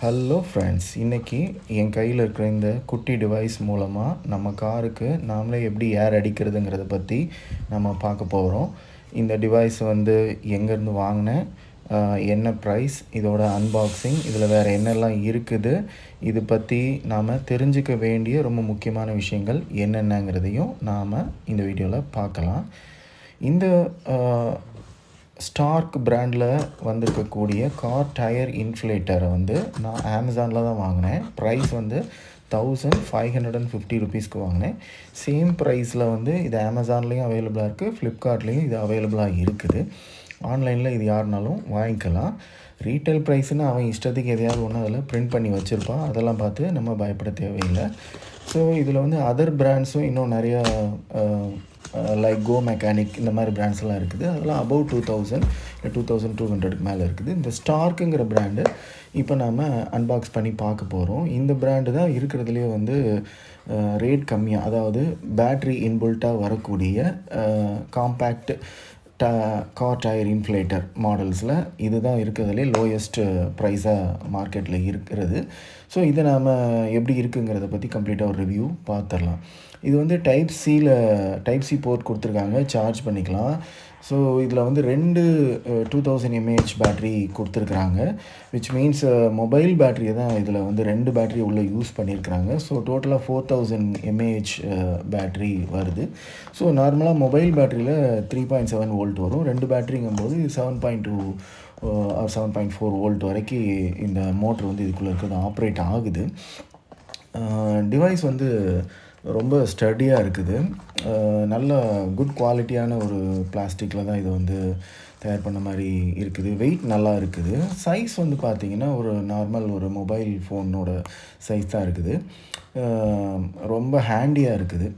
Hello friends, இன்றைக்கி என் கையில் இருக்கிற இந்த குட்டி டிவைஸ் மூலமாக நம்ம காருக்கு நாமளே எப்படி ஏர் அடிக்கிறதுங்கிறத பற்றி நம்ம பார்க்க போகிறோம். இந்த டிவைஸ் எங்கேருந்து வாங்கினேன், என்ன ப்ரைஸ், இதோட அன்பாக்சிங், இதில் வேறு என்னெல்லாம் இருக்குது, இது பற்றி நாம் தெரிஞ்சுக்க வேண்டிய ரொம்ப முக்கியமான விஷயங்கள் என்னென்னங்கிறதையும் நாம் இந்த வீடியோவில் பார்க்கலாம். இந்த ஸ்டார்க் பிராண்டில் வந்திருக்கக்கூடிய கார் டயர் இன்ஃப்ளேட்டரை நான் அமேசானில் தான் வாங்கினேன். ப்ரைஸ் 1550 ருபீஸ்க்கு வாங்கினேன். சேம் ப்ரைஸில் இது அமேசான்லேயும் அவைலபிளாக இருக்குது, ஃப்ளிப்கார்ட்லேயும் இது அவைலபிளாக இருக்குது. ஆன்லைனில் இது யாருனாலும் வாங்கிக்கலாம். ரீட்டைல் ப்ரைஸ்னால் அவன் இஷ்டத்துக்கு எதையாவது ஒன்று அதில் ப்ரிண்ட் பண்ணி வச்சுருப்பான். அதெல்லாம் பார்த்து நம்ம பயப்பட தேவையில்லை. ஸோ இதில் அதர் பிராண்ட்ஸும் இன்னும் நிறையா லைக் கோ மெக்கானிக் இந்த மாதிரி பிராண்ட்ஸ்லாம் இருக்குது. அதெல்லாம் அபவ் 2000 இல்லை 2200க்கு மேலே இருக்குது. இந்த ஸ்டார்க்குங்கிற பிராண்டு இப்போ நாம் அன்பாக்ஸ் பண்ணி பார்க்க போகிறோம். இந்த பிராண்டு தான் இருக்கிறதுலே ரேட் கம்மியாக, அதாவது பேட்ரி இன்பில்ட்டாக வரக்கூடிய காம்பேக்ட் கார் டயர் இன்ஃப்ளேட்டர் மாடல்ஸில் இது தான் இருக்கிறதுலே லோயஸ்ட்டு ப்ரைஸாக மார்க்கெட்டில் இருக்கிறது. ஸோ இதை நாம் எப்படி இருக்குங்கிறத பற்றி கம்ப்ளீட்டாக ஒரு ரிவ்யூ பார்த்துடலாம். இது டைப் சி போர்ட் கொடுத்துருக்காங்க, சார்ஜ் பண்ணிக்கலாம். ஸோ இதில் 2000 mAh பேட்ரி கொடுத்துருக்குறாங்க. விச் மீன்ஸ் மொபைல் பேட்ரியை தான் இதில் 2 பேட்ரி உள்ளே யூஸ் பண்ணியிருக்கிறாங்க. ஸோ டோட்டலாக 4000 mAh பேட்ரி வருது. ஸோ நார்மலாக மொபைல் பேட்டரியில் 3.7 வோல்ட் வரும். 2 பேட்டரிங்கும்போது 7.2 7.4 வோல்ட் வரைக்கும் இந்த மோட்ரு இதுக்குள்ளே இருக்கிறது ஆப்ரேட் ஆகுது. டிவைஸ் ரொம்ப ஸ்டடியாக இருக்குது. நல்ல குட் குவாலிட்டியான ஒரு பிளாஸ்டிக்கில் தான் இது தயார் பண்ண மாதிரி இருக்குது. வெயிட் நல்லா இருக்குது. சைஸ் பார்த்திங்கன்னா ஒரு நார்மல் ஒரு மொபைல் ஃபோனோட சைஸ் தான் இருக்குது. ரொம்ப ஹேண்டியாக இருக்குது.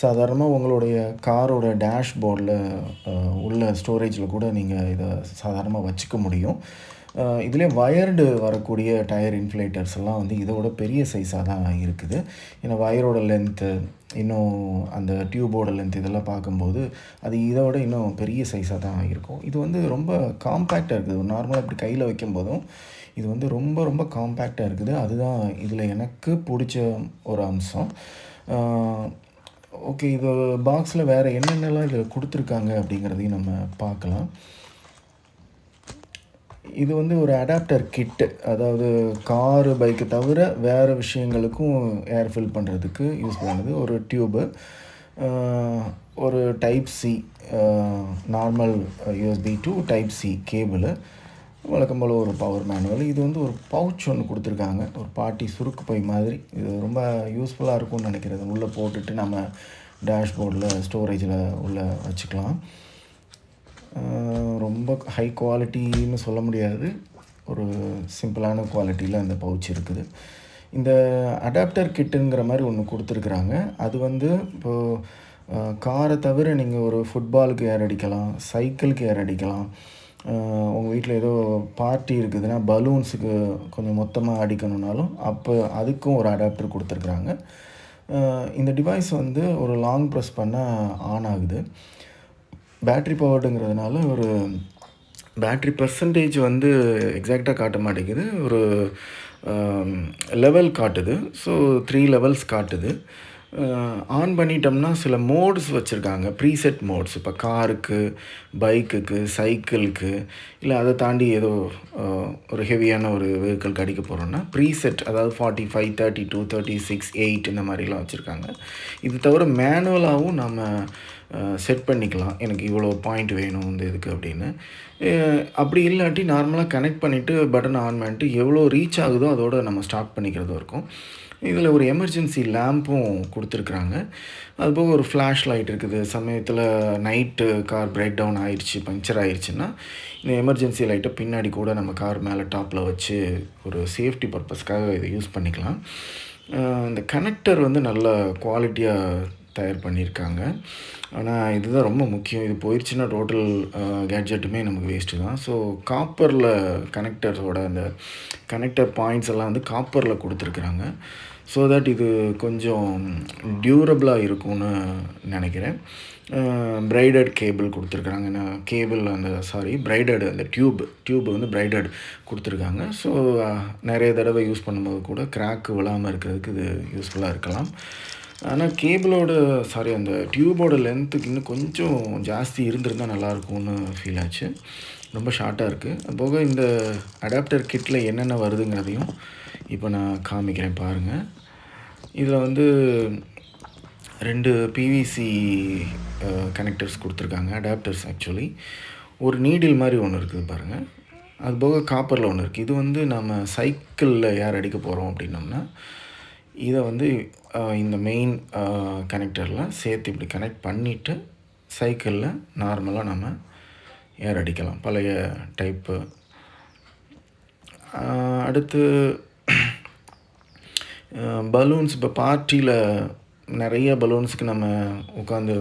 சாதாரணமாக உங்களுடைய காரோட டேஷ்போர்டில் உள்ள ஸ்டோரேஜில் கூட நீங்கள் இதை சாதாரணமாக வச்சுக்க முடியும். இதிலே வயர்டு வரக்கூடிய டயர் இன்ஃப்ளேட்டர்ஸ் எல்லாம் இதோட பெரிய சைஸாக தான் இருக்குது. ஏன்னா வயரோட லென்த்து, இன்னும் அந்த டியூபோட லென்த் இதெல்லாம் பார்க்கும்போது அது இதோட இன்னும் பெரிய சைஸாக தான் இருக்கும். இது ரொம்ப காம்பேக்டாக இருக்குது. நார்மலாக இப்படி கையில் வைக்கும்போதும் இது ரொம்ப ரொம்ப காம்பேக்டாக இருக்குது. அதுதான் இதில் எனக்கு பிடிச்ச ஒரு அம்சம். ஓகே, இது பாக்ஸில் வேறு என்னென்னலாம் இதில் கொடுத்துருக்காங்க அப்படிங்கிறதையும் நம்ம பார்க்கலாம். இது ஒரு அடாப்டர் கிட்டு, அதாவது காரு பைக்கு தவிர வேறு விஷயங்களுக்கும் ஏர் ஃபில் பண்ணுறதுக்கு யூஸ் பண்ணுது. ஒரு டியூபு, ஒரு type C, normal USB to type C cable, வழக்கம் போல் ஒரு பவர் மேனுவல். இது ஒரு பவுச் ஒன்று கொடுத்துருக்காங்க, ஒரு பாட்டி சுருக்கு பை மாதிரி. இது ரொம்ப யூஸ்ஃபுல்லாக இருக்கும்னு நினைக்கிறது. உள்ளே போட்டுட்டு நம்ம டேஷ்போர்டில் ஸ்டோரேஜில் உள்ளே வச்சுக்கலாம். ரொம்ப ஹை குவாலிட்டின்னு சொல்ல முடியாது, ஒரு சிம்பிளான குவாலிட்டியில் அந்த பவுச் இருக்குது. இந்த அடாப்டர் கிட்டுங்கிற மாதிரி ஒன்று கொடுத்துருக்குறாங்க. அது இப்போது காரை தவிர நீங்கள் ஒரு ஃபுட்பாலுக்கு ஏர் அடிக்கலாம், சைக்கிளுக்கு ஏர் அடிக்கலாம். உங்கள் வீட்டில் ஏதோ பார்ட்டி இருக்குதுன்னா பலூன்ஸுக்கு கொஞ்சம் மொத்தமாக அடிக்கணுன்னாலும் அப்போ அதுக்கும் ஒரு அடாப்டர் கொடுத்துருக்குறாங்க. இந்த டிவைஸ் ஒரு லாங் ப்ரெஸ் பண்ணால் ஆன் ஆகுது. பேட்ரி பவர்டுங்கிறதுனால ஒரு பேட்ரி பர்சன்டேஜ் எக்ஸாக்டாக காட்ட மாட்டேங்குது, ஒரு லெவல் காட்டுது. ஸோ 3 லெவல்ஸ் காட்டுது. ஆன் பண்ணிட்டோம்னா சில மோட்ஸ் வச்சுருக்காங்க, ப்ரீசெட் மோட்ஸ். இப்போ காருக்கு, பைக்குக்கு, சைக்கிளுக்கு, இல்லை அதை தாண்டி ஏதோ ஒரு ஹெவியான ஒரு வெஹிக்கிளுக்கு அடிக்க போகிறோன்னா ப்ரீசெட், அதாவது 45, 32, 36, 8 இந்த மாதிரிலாம் வச்சுருக்காங்க. இது தவிர மேனுவலாகவும் நம்ம செட் பண்ணிக்கலாம், எனக்கு இவ்வளோ பாயிண்ட் வேணும் இதுக்கு அப்படின்னு. அப்படி இல்லாட்டி நார்மலாக கனெக்ட் பண்ணிவிட்டு பட்டன் ஆன் பண்ணிட்டு எவ்வளோ ரீச் ஆகுதோ அதோடு நம்ம ஸ்டார்ட் பண்ணிக்கிறதும் இருக்கும். இதில் ஒரு எமர்ஜென்சி லேம்பும் கொடுத்துருக்குறாங்க. அதுபோக ஒரு ஃப்ளாஷ் லைட் இருக்குது. சமயத்தில் நைட்டு கார் பிரேக் டவுன் ஆயிடுச்சு, பங்க்சர் ஆயிடுச்சுன்னா இந்த எமர்ஜென்சி லைட்டை பின்னாடி கூட நம்ம கார் மேலே டாப்பில் வச்சு ஒரு சேஃப்டி பர்பஸ்க்காக இதை யூஸ் பண்ணிக்கலாம். இந்த கனெக்டர் நல்ல குவாலிட்டியாக தயார் பண்ணியிருக்காங்க. ஆனால் இதுதான் ரொம்ப முக்கியம். இது போயிடுச்சுன்னா டோட்டல் கேட்ஜெட்டுமே நமக்கு வேஸ்ட்டு தான். ஸோ காப்பரில் கனெக்டர்ஸோட அந்த கனெக்டர் பாயிண்ட்ஸ் எல்லாம் வந்து காப்பரில் கொடுத்துருக்குறாங்க. ஸோ தட் இது கொஞ்சம் டியூரபிளாக இருக்கும்னு நினைக்கிறேன். பிரைடட் கேபிள் கொடுத்துருக்குறாங்க. கேபிள் பிரைடட் அந்த டியூப் வந்து பிரைடட் கொடுத்துருக்காங்க. ஸோ நிறைய தடவை யூஸ் பண்ணும்போது கூட கிராக்கு விழாமல் இருக்கிறதுக்கு இது யூஸ்ஃபுல்லாக இருக்கலாம். ஆனால் அந்த டியூபோட லென்த்துக்கு இன்னும் கொஞ்சம் ஜாஸ்தி இருந்திருந்தால் நல்லாயிருக்கும்னு ஃபீல் ஆச்சு. ரொம்ப ஷார்ட்டாக இருக்குது. அதுபோக இந்த அடாப்டர் கிட்டில் என்னென்ன வருதுங்கிறதையும் இப்போ நான் காமிக்கிறேன் பாருங்கள். இதில் வந்து 2 பிவிசி கனெக்டர்ஸ் கொடுத்துருக்காங்க, அடாப்டர்ஸ் ஆக்சுவலி. ஒரு நீடில் மாதிரி ஒன்று இருக்குது பாருங்கள். அதுபோக காப்பரில் ஒன்று இருக்குது. இது வந்து நம்ம சைக்கிளில் ஏர் அடிக்க போகிறோம் அப்படின்னோம்னா இதை வந்து இந்த மெயின் கனெக்டரில் சேர்த்து இப்படி கனெக்ட் பண்ணிவிட்டு சைக்கிளில் நார்மலாக நம்ம ஏர் அடிக்கலாம், பழைய டைப்பு. அடுத்து பலூன்ஸ். இப்போ பார்ட்டியில் நிறைய பலூன்ஸுக்கு நம்ம உட்காந்து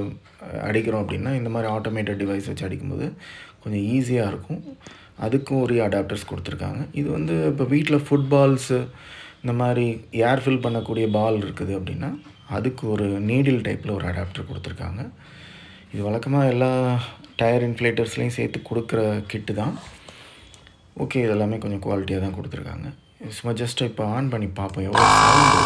அடிக்கிறோம் அப்படின்னா இந்த மாதிரி ஆட்டோமேட்டட் டிவைஸ் வச்சு அடிக்கும்போது கொஞ்சம் ஈஸியாக இருக்கும். அதுக்கும் ஒரு அடாப்டர்ஸ் கொடுத்துருக்காங்க. இது வந்து இப்போ வீட்டில் ஃபுட்பால்ஸு இந்த மாதிரி ஏர் ஃபில் பண்ணக்கூடிய பால் இருக்குது அப்படின்னா அதுக்கு ஒரு நீடில் டைப்பில் ஒரு அடாப்டர் கொடுத்துருக்காங்க. இது வழக்கமாக எல்லா டயர் இன்ஃப்ளேட்டர்ஸ்லேயும் சேர்த்து கொடுக்குற கிட்டு தான். ஓகே, இதெல்லாமே கொஞ்சம் குவாலிட்டியாக தான் கொடுத்துருக்காங்க. சும்மா ஜஸ்ட் இப்போ ஆன் பண்ணி பார்ப்போம் எவ்வளோ சவுண்டு.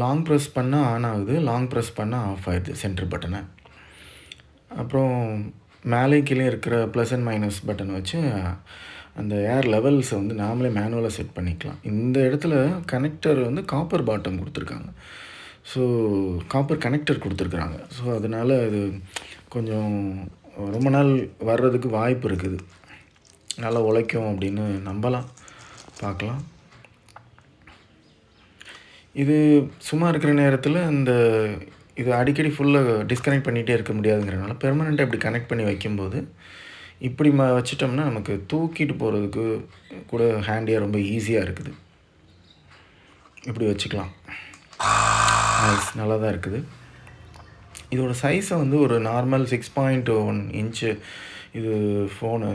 லாங் ப்ரெஸ் பண்ணால் ஆன் ஆகுது, லாங் ப்ரெஸ் பண்ணால் ஆஃப் ஆகிடுது சென்டர் பட்டனை. அப்புறம் மேலே கீழே இருக்கிற ப்ளஸ் அண்ட் மைனஸ் பட்டன் வச்சு அந்த ஏர் லெவல்ஸை வந்து நாமளே மேனுவலாக செட் பண்ணிக்கலாம். இந்த இடத்துல கனெக்டர் வந்து காப்பர் பாட்டம் கொடுத்துருக்காங்க. ஸோ காப்பர் கனெக்டர் கொடுத்துருக்குறாங்க. ஸோ அதனால் இது கொஞ்சம் ரொம்ப நாள் வர்றதுக்கு வாய்ப்பு இருக்குது. நல்லா உழைக்கும் அப்படின்னு நம்பலாம், பார்க்கலாம். இது சும்மா இருக்கிற நேரத்தில் இது அடிக்கடி ஃபுல்லாக டிஸ்கனெக்ட் பண்ணிகிட்டே இருக்க முடியாதுங்கிறனால பெர்மனெண்ட்டாக இப்படி கனெக்ட் பண்ணி வைக்கும்போது இப்படி வச்சிட்டோம்னா நமக்கு தூக்கிட்டு போகிறதுக்கு கூட ஹேண்டியாக ரொம்ப ஈஸியாக இருக்குது. இப்படி வச்சுக்கலாம். நைஸ், நல்லா தான் இருக்குது. இதோட சைஸை வந்து ஒரு நார்மல் 6.1 இன்ச்சு இது ஃபோனு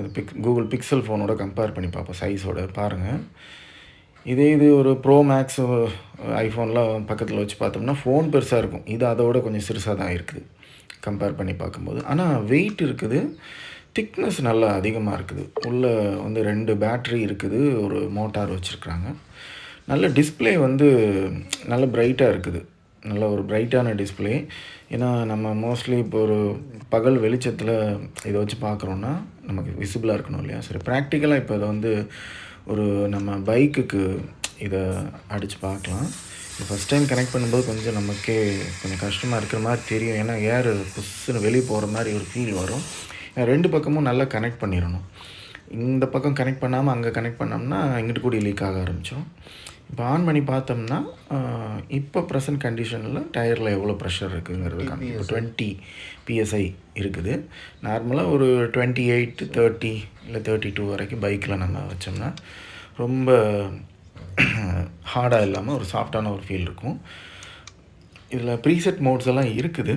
கூகுள் பிக்சல் ஃபோனோட கம்பேர் பண்ணி பார்ப்போம் சைஸோட. பாருங்கள், இது ஒரு ப்ரோ மேக்ஸ் ஐஃபோன்லாம் பக்கத்தில் வச்சு பார்த்தோம்னா ஃபோன் பெருசாக இருக்கும். இது அதோட கொஞ்சம் சிறுசாக தான் இருக்குது கம்பேர் பண்ணி பார்க்கும்போது. ஆனால் வெயிட் இருக்குது, திக்னஸ் நல்லா அதிகமாக இருக்குது. உள்ளே வந்து 2 பேட்ரி இருக்குது, ஒரு மோட்டார் வச்சுருக்குறாங்க. நல்ல டிஸ்பிளே வந்து நல்ல பிரைட்டாக இருக்குது, நல்ல ஒரு பிரைட்டான டிஸ்பிளே. ஏன்னா நம்ம மோஸ்ட்லி இப்போ ஒரு பகல் வெளிச்சத்தில் இதை வச்சு பார்க்குறோன்னா நமக்கு விசிபிளாக இருக்கணும் இல்லையா. சரி, ப்ராக்டிக்கலாக இப்போ இதை வந்து ஒரு நம்ம பைக்குக்கு இதை அடித்து பார்க்கலாம். இது ஃபஸ்ட் டைம் கனெக்ட் பண்ணும்போது கொஞ்சம் நமக்கே கொஞ்சம் கஷ்டமாக இருக்கிற மாதிரி தெரியும். ஏன்னா ஏர் புஷ்ஷுன்னு வெளியே போகிற மாதிரி ஒரு ஃபீல் வரும். 2 பக்கமும் நல்லா கனெக்ட் பண்ணிடணும். இந்த பக்கம் கனெக்ட் பண்ணாமல் அங்கே கனெக்ட் பண்ணோம்னா இங்கிட்டு கூடி லீக் ஆக ஆரம்பிச்சிடும். இப்போ ஆன் பண்ணி பார்த்தோம்னா இப்போ ப்ரெசன்ட் கண்டிஷனில் டயரில் எவ்வளோ ப்ரெஷர் இருக்குதுங்கிறது இப்போ 20 PSI இருக்குது. நார்மலாக ஒரு 28, 30 இல்லை 32 வரைக்கும் பைக்கில் நம்ம வச்சோம்னா ரொம்ப ஹார்டாக இல்லாமல் ஒரு சாஃப்டான ஒரு ஃபீல் இருக்கும். இதில் ப்ரீசெட் மோட்ஸ் எல்லாம் இருக்குது.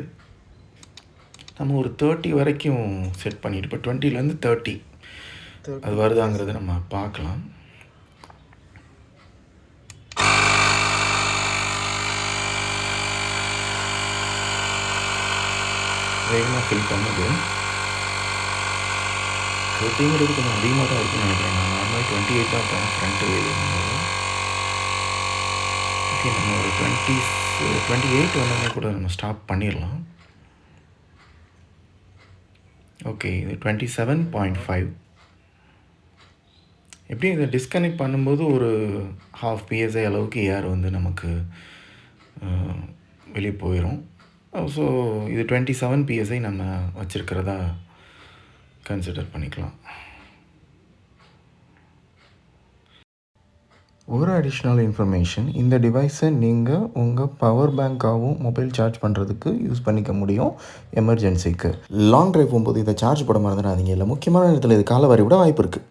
நம்ம ஒரு 30 வரைக்கும் செட் பண்ணிவிட்டு இப்போ 20லேருந்து 30 அது வருதாங்கிறத நம்ம பார்க்கலாம். வேகமாக ஃபில் பண்ணுது. 30ங்கிறது கொஞ்சம் அதிகமாக தான் இருக்குன்னு நினைக்கிறேன். நான் நார்மலாக 28 தான் இருப்பேன் ஃப்ரண்ட்டு வேலைங்கிறது. ஓகே, நம்ம ஒரு 28 வந்தோடனே கூட நம்ம ஸ்டாப் பண்ணிடலாம். ஓகே, இது 27.5. எப்படியும் இதை டிஸ்கனெக்ட் பண்ணும்போது ஒரு 1/2 PSI அளவுக்கு ஏர் வந்து நமக்கு வெளியே போயிடும். ஸோ இது 27 PSI நம்ம வச்சுருக்கிறதா கன்சிடர் பண்ணிக்கலாம். ஒரு அடிஷ்னல் இன்ஃபர்மேஷன், இந்த டிவைஸை நீங்கள் உங்கள் பவர் பேங்க்காகவும் மொபைல் சார்ஜ் பண்ணுறதுக்கு யூஸ் பண்ணிக்க முடியும் எமர்ஜென்சிக்கு. லாங் ட்ரைவ் போகும்போது இதை சார்ஜ் போட மறந்துடாதீங்க. இல்லை முக்கியமான இடத்துல இது காலை வரை விட வாய்ப்பு இருக்குது.